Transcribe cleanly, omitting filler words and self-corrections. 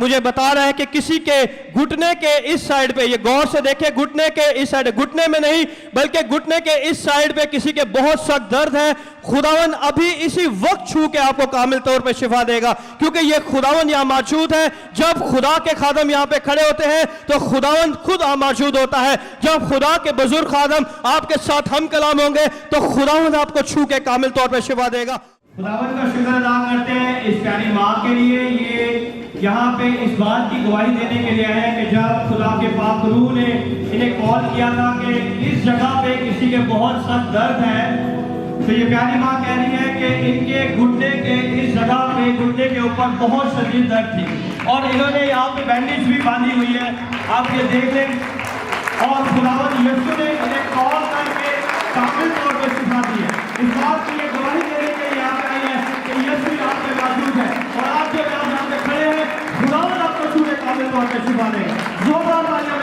मुझे बता रहा है कि किसी के घुटने के इस साइड पे, ये गौर से देखें, घुटने के इस साइड, घुटने में नहीं बल्कि घुटने के इस साइड पे किसी के बहुत सख्त दर्द है। खुदावन अभी इसी वक्त छू के आपको कामिल तौर पे शिफा देगा, क्योंकि ये खुदावन यहाँ मौजूद है। जब खुदा के खादम यहाँ पे खड़े होते हैं तो खुदावन खुद मौजूद होता है। जब खुदा के बुजुर्ग खादम आपके साथ हम कलाम होंगे तो खुदावन आपको छू के कामिल तौर पे शिफा देगा। खुदावन का शुक्र अदा करते हैं इस प्यारी माँ के लिए। ये यहाँ पे इस बात की गवाही देने के लिए आए हैं कि जब खुदा के पाक रूह ने इन्हें कॉल किया था कि इस जगह पे किसी के बहुत सख्त दर्द है, तो ये प्यारी माँ कह रही है कि इनके घुटने के इस जगह पे, घुटने के ऊपर बहुत शदीद दर्द थी और इन्होंने यहाँ पे बैंडेज भी बांधी हुई है, आप ये देख लें। और खुदावन यीशु ने इन्हें कॉल करके कामिल तौर पर शिफा दी है। इस बात की ये गवाही देने के लिए यहाँ पे आई है कि यीशु यहाँ पे मौजूद है और आप जो यहाँ पे खड़े हैं, खुदावन आपको छूने कामिल तौर पर शिफा देगा। जोरदार तालियां